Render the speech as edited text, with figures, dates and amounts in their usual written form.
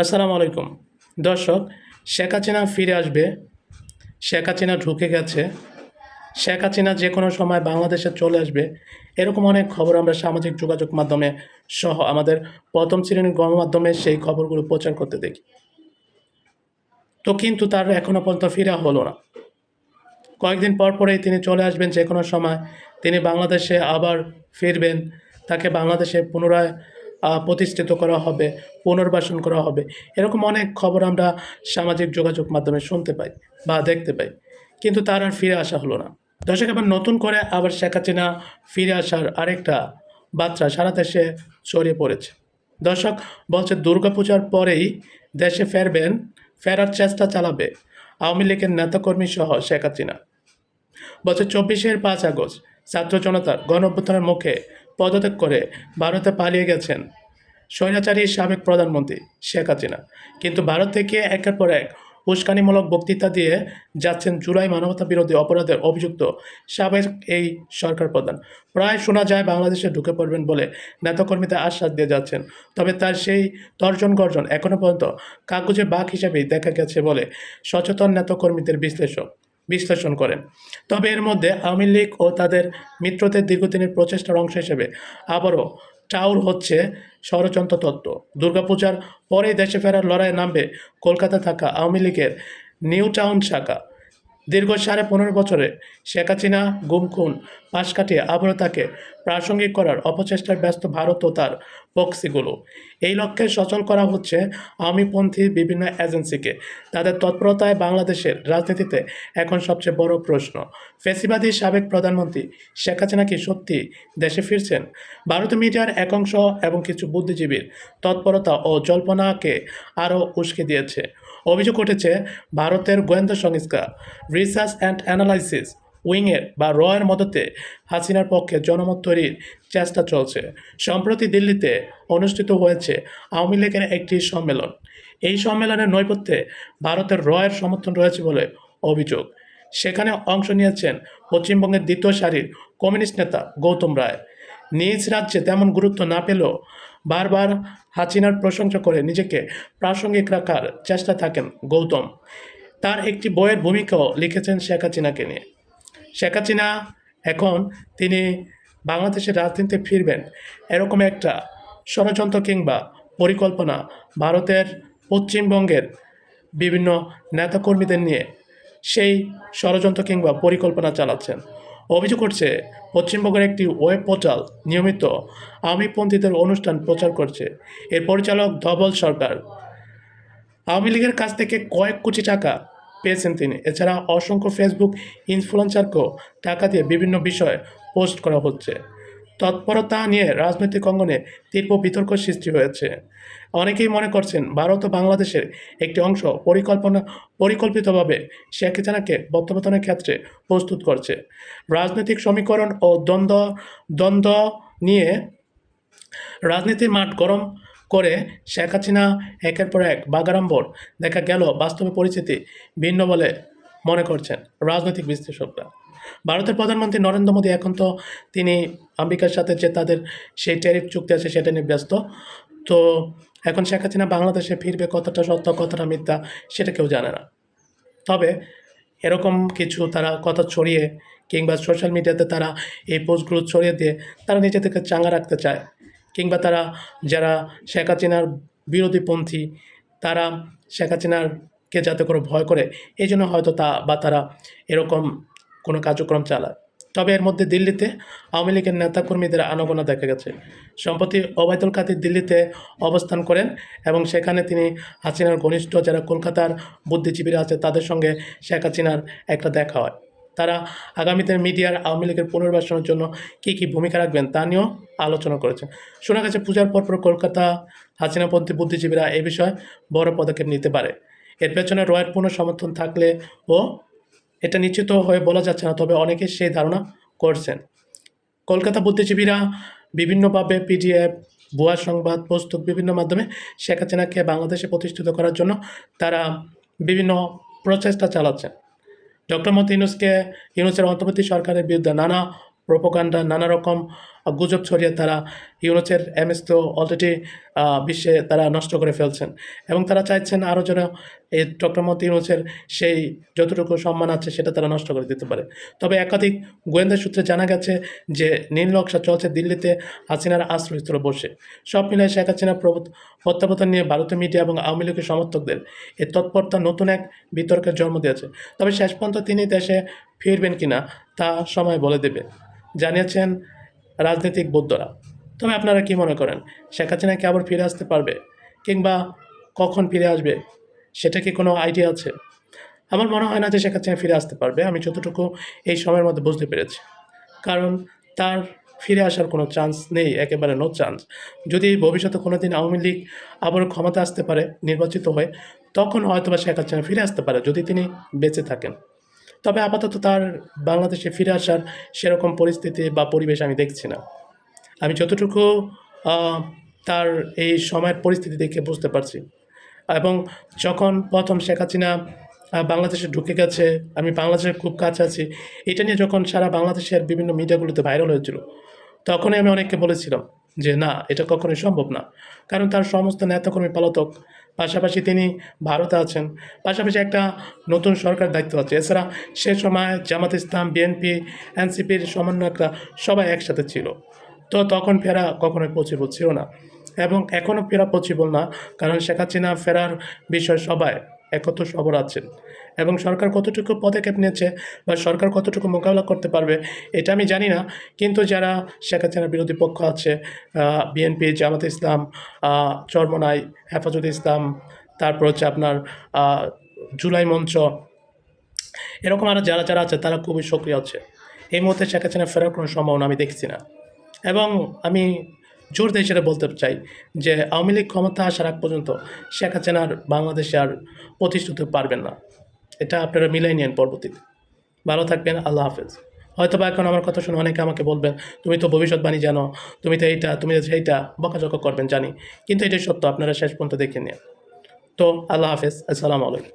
আসসালামু আলাইকুম দর্শক। শেখ হাসিনা ফিরে আসবে, শেখ হাসিনা ঢুকে গেছে, শেখ হাসিনা যে কোনো সময় বাংলাদেশে চলে আসবে, এরকম অনেক খবর আমরা সামাজিক যোগাযোগ মাধ্যমে সহ আমাদের প্রথম শ্রেণীর গণমাধ্যমে সেই খবরগুলো প্রচার করতে দেখি। তো কিন্তু তার এখনও পর্যন্ত ফিরে হলো না। কয়েকদিন পর পরেই তিনি চলে আসবেন, যে কোনো সময় তিনি বাংলাদেশে আবার ফিরবেন, তাকে বাংলাদেশে পুনরায় প্রতিষ্ঠিত করা হবে, পুনর্বাসন করা হবে। এরকম অনেক খবর আমরা সামাজিক যোগাযোগ মাধ্যমে শুনতে পাই বা দেখতে পাই, কিন্তু তার আর ফিরে আসা হলো না। দর্শক, আবার নতুন করে আবার শেখ হাসিনা ফিরে আসার আরেকটা বার্তা সারা দেশে ছড়িয়ে পড়েছে। দর্শক বলছে, দুর্গাপূজার পরেই দেশে ফেরবেন, ফেরার চেষ্টা চালাবে আওয়ামী লীগের নেতাকর্মী সহ শেখ হাসিনা। বছর ২৪-৫ আগস্ট ছাত্র জনতার গণ অভ্যুত্থানের মুখে পদত্যাগ করে ভারতে পালিয়ে গেছেন স্বৈরাচারী সাবেক প্রধানমন্ত্রী শেখ হাসিনা। কিন্তু ভারত থেকে একের পর এক উস্কানিমূলক বক্তৃতা দিয়ে যাচ্ছেন জুলাই মানবতা বিরোধী অপরাধের অভিযুক্ত সাবেক এই সরকার প্রধান। প্রায় শোনা যায় বাংলাদেশে ঢুকে পড়বেন বলে নেতাকর্মীদের আশ্বাস দিয়ে যাচ্ছেন, তবে তার সেই তর্জন গর্জন এখনও পর্যন্ত কাগজে বাঘ হিসেবেই দেখা গেছে বলে সচেতন নেতাকর্মীদের বিশ্লেষণ করেন। তবে এর মধ্যে আওয়ামী লীগ ও তাদের মিত্রদের দীর্ঘদিনের প্রচেষ্টার অংশ হিসেবে আবারও চাউর হচ্ছে ষড়যন্ত্র তত্ত্ব। দুর্গাপূজার পরেই দেশে ফেরার লড়াইয়ে নামবে কলকাতা থাকা আওয়ামী লীগের নিউ টাউন শাখা। দীর্ঘ 15.5 বছরে শেখ হাসিনা গুম খুন পাশ কাটিয়ে আবারও তাকে প্রাসঙ্গিক করার অপচেষ্টায় ব্যস্ত ভারত ও তার প্রক্সিগুলো। এই লক্ষ্যে সচল করা হচ্ছে আওয়ামীপন্থী বিভিন্ন এজেন্সিকে। তাদের তৎপরতায় বাংলাদেশের রাজনীতিতে এখন সবচেয়ে বড় প্রশ্ন, ফ্যাসিবাদী সাবেক প্রধানমন্ত্রী শেখ হাসিনা কি সত্যি দেশে ফিরছেন? ভারতীয় মিডিয়ার একাংশ এবং কিছু বুদ্ধিজীবীর তৎপরতা ও জল্পনাকে আরও উস্কে দিয়েছে। অভিযোগ উঠেছে, ভারতের গোয়েন্দা সংস্থা রিসার্চ অ্যান্ড অ্যানালাইসিস উইংয়ের বা রয়ের মদতে হাসিনার পক্ষে জনমত তৈরির চেষ্টা চলছে। সম্প্রতি দিল্লিতে অনুষ্ঠিত হয়েছে আওয়ামী লীগের একটি সম্মেলন। এই সম্মেলনের নৈপথ্যে ভারতের রয়ের সমর্থন রয়েছে বলে অভিযোগ। সেখানে অংশ নিয়েছেন পশ্চিমবঙ্গের দ্বিতীয় সারির কমিউনিস্ট নেতা গৌতম রায়। নিজ রাজ্যে তেমন গুরুত্ব না পেলেও বারবার হাসিনার প্রশংসা করে নিজেকে প্রাসঙ্গিক রাখার চেষ্টা থাকেন গৌতম। তার একটি বইয়ের ভূমিকাও লিখেছেন শেখ হাসিনাকে নিয়ে। শেখ হাসিনা এখন তিনি বাংলাদেশের রাজনীতিতে ফিরবেন, এরকম একটা ষড়যন্ত্র কিংবা পরিকল্পনা ভারতের পশ্চিমবঙ্গের বিভিন্ন নেতাকর্মীদের নিয়ে সেই ষড়যন্ত্র কিংবা পরিকল্পনা চালাচ্ছেন। অভিযোগ করছে, পশ্চিমবঙ্গের একটি ওয়েব পোর্টাল নিয়মিত আওয়ামীপন্থীদের অনুষ্ঠান প্রচার করছে। এর পরিচালক ধবল সরকার আওয়ামী লীগের কাছ থেকে কয়েক কোটি টাকা পেয়েছেন তিনি। এছাড়া অসংখ্য ফেসবুক ইনফ্লুয়েন্সারকেও টাকা দিয়ে বিভিন্ন বিষয়ে পোস্ট করা হচ্ছে। তৎপরতা নিয়ে রাজনৈতিক অঙ্গনে তীব্র বিতর্ক সৃষ্টি হয়েছে। অনেকেই মনে করছেন, ভারত ও বাংলাদেশের একটি অংশ পরিকল্পিতভাবে শেখ হাসিনাকে প্রত্যাবর্তনের ক্ষেত্রে প্রস্তুত করছে। রাজনৈতিক সমীকরণ ও দ্বন্দ্ব নিয়ে রাজনীতির মাঠ গরম করে শেখ হাসিনা একের পর এক বাগাড়ম্বর দেখা গেল বাস্তবে পরিস্থিতি ভিন্ন বলে মনে করছেন রাজনৈতিক বিশ্লেষকরা। ভারতের প্রধানমন্ত্রী নরেন্দ্র মোদী এখন তো তিনি আমেরিকার সাথে যে তাদের সেই ট্যারিফ চুক্তি আছে সেটা নিয়ে ব্যস্ত। তো এখন শেখ হাসিনা বাংলাদেশে ফিরবে, কতটা সত্য কতটা মিথ্যা সেটা কেউ জানে না। তবে এরকম কিছু তারা কথা ছড়িয়ে কিংবা সোশ্যাল মিডিয়াতে তারা এই পোস্টগুলো ছড়িয়ে দিয়ে তারা নিজেদেরকে চাঙ্গা রাখতে চায়, কিংবা তারা যারা শেখ হাসিনার বিরোধীপন্থী তারা শেখ হাসিনারকে যাতে করে ভয় করে, এই জন্য হয়তো তারা এরকম কোনো কার্যক্রম চালায়। তবে এর মধ্যে দিল্লিতে আওয়ামী লীগের নেতাকর্মীদের আনাগোনা দেখা গেছে। সম্প্রতি ওবায়দুল কাদের দিল্লিতে অবস্থান করেন এবং সেখানে তিনি হাসিনার ঘনিষ্ঠ যারা কলকাতার বুদ্ধিজীবীরা আছে তাদের সঙ্গে শেখ হাসিনার একটা দেখা হয়। তারা আগামীতে মিডিয়ার আওয়ামী লীগের পুনর্বাসনের জন্য কী কী ভূমিকা রাখবেন তা নিয়েও আলোচনা করেছেন। শোনা গেছে পূজার পরপর কলকাতা হাসিনাপন্থী বুদ্ধিজীবীরা এ বিষয়ে বড় পদক্ষেপ নিতে পারে। এর পেছনে রয়ের পূর্ণ সমর্থন থাকলে ও এটা নিশ্চিত হয়ে বলা যাচ্ছে না, তবে অনেকে সেই ধারণা করছেন। কলকাতা বুদ্ধিজীবীরা বিভিন্নভাবে পিডিএফ, ভুয়া সংবাদ, পুস্তক বিভিন্ন মাধ্যমে শেখ হাসিনাকে বাংলাদেশে প্রতিষ্ঠিত করার জন্য তারা বিভিন্ন প্রচেষ্টা চালাচ্ছেন। ডক্টর মোহাম্মদ ইউনূসের অন্তর্বর্তী সরকারের বিরুদ্ধে নানা প্রোপাগান্ডা, নানা রকম গুজব ছড়িয়ে তারা ইউনূসের এমএস তো অলরেডি বিশ্বে তারা নষ্ট করে ফেলছেন এবং তারা চাইছেন আরও যেন এই ডক্টর মোহাম্মদ ইউনূসের সেই যতটুকু সম্মান আছে সেটা তারা নষ্ট করে দিতে পারে। তবে একাধিক গোয়েন্দা সূত্রে জানা গেছে যে নীল নকশা চলছে দিল্লিতে হাসিনার আশ্রয়স্থলে বসে। সব মিলিয়ে শেখ হাসিনার প্রত্যাবর্তন নিয়ে ভারতীয় মিডিয়া এবং আওয়ামী লীগের সমর্থকদের এই তৎপরতা নতুন এক বিতর্কের জন্ম দিয়েছে। তবে শেষ পর্যন্ত তিনি দেশে ফিরবেন কিনা তা সময় বলে দেবে, জানিয়েছেন রাজনৈতিক বৌদ্ধরা। তবে আপনারা কি মনে করেন, শেখ হাসিনা কি আবার ফিরে আসতে পারবে, কিংবা কখন ফিরে আসবে সেটা কি কোনো আইডিয়া আছে? আমার মনে হয় না যে শেখ হাসিনা ফিরে আসতে পারবে, আমি যতটুকু এই সময়ের মধ্যে বুঝতে পেরেছি। কারণ তার ফিরে আসার কোনো চান্স নেই, একেবারে নো চান্স। যদি ভবিষ্যতে কোনো দিন আওয়ামী লীগ আবার ক্ষমতা আসতে পারে নির্বাচিত হয়ে, তখন হয়তো বা শেখ হাসিনা ফিরে আসতে পারে যদি তিনি বেঁচে থাকেন। তবে আপাতত তার বাংলাদেশে ফিরে আসার সেরকম পরিস্থিতি বা পরিবেশ আমি দেখছি না। আমি যতটুকু তার এই সময়ের পরিস্থিতি দেখে বুঝতে পারছি। এবং যখন প্রথম শেখ হাসিনা বাংলাদেশে ঢুকে গেছে, আমি বাংলাদেশের খুব কাছে আছি, এটা নিয়ে যখন সারা বাংলাদেশের বিভিন্ন মিডিয়াগুলোতে ভাইরাল হয়েছিল, তখনই আমি অনেককে বলেছিলাম যে না, এটা কখনোই সম্ভব না। কারণ তার সমস্ত নেতাকর্মী পলাতক, পাশাপাশি তিনি ভারতে আছেন, পাশাপাশি একটা নতুন সরকার দায়িত্ব আছে। এছাড়া সে সময় জামাত ইসলাম, বিএনপি, এনসিপির সমন্বয়করা সবাই একসাথে ছিল। তো তখন ফেরা কখনোই পসিবল ছিল না এবং এখনও ফেরা পসিবল না। কারণ শেখ হাসিনা ফেরার বিষয়ে সবাই একত্র সবর আছেন এবং সরকার কতটুকু পদক্ষেপ নিয়েছে বা সরকার কতটুকু মোকাবিলা করতে পারবে এটা আমি জানি না। কিন্তু যারা শেখ হাসিনার বিরোধী পক্ষ আছে, বিএনপি, জামাত ইসলাম, চরমনাই, হেফাজত ইসলাম, তারপর হচ্ছে আপনার জুলাই মঞ্চ, এরকম আরও যারা যারা আছে তারা খুবই সক্রিয় আছে। এই মুহূর্তে শেখ হাসিনা ফেরার কোনো সম্ভাবনা আমি দেখছি না। এবং আমি জোর দিয়ে সেটা বলতে চাই যে আওয়ামী লীগ ক্ষমতা আসার আগ পর্যন্ত শেখ হাসিনার বাংলাদেশে আর প্রতিষ্ঠিত পারবেন না। এটা আপনারা মিলাই নেন পরবর্তীতে। ভালো থাকবেন, আল্লাহ হাফেজ। হয়তো বা এখন আমার কথা শুনে অনেকে আমাকে বলবেন, তুমি তো ভবিষ্যৎবাণী জানো, তুমি তো এইটা, তুমি তো সেইটা, বকাঝকা করবেন জানি, কিন্তু এটাই সত্য, আপনারা শেষ পর্যন্ত দেখে নিন। তো আল্লাহ হাফেজ, আসসালামু আলাইকুম।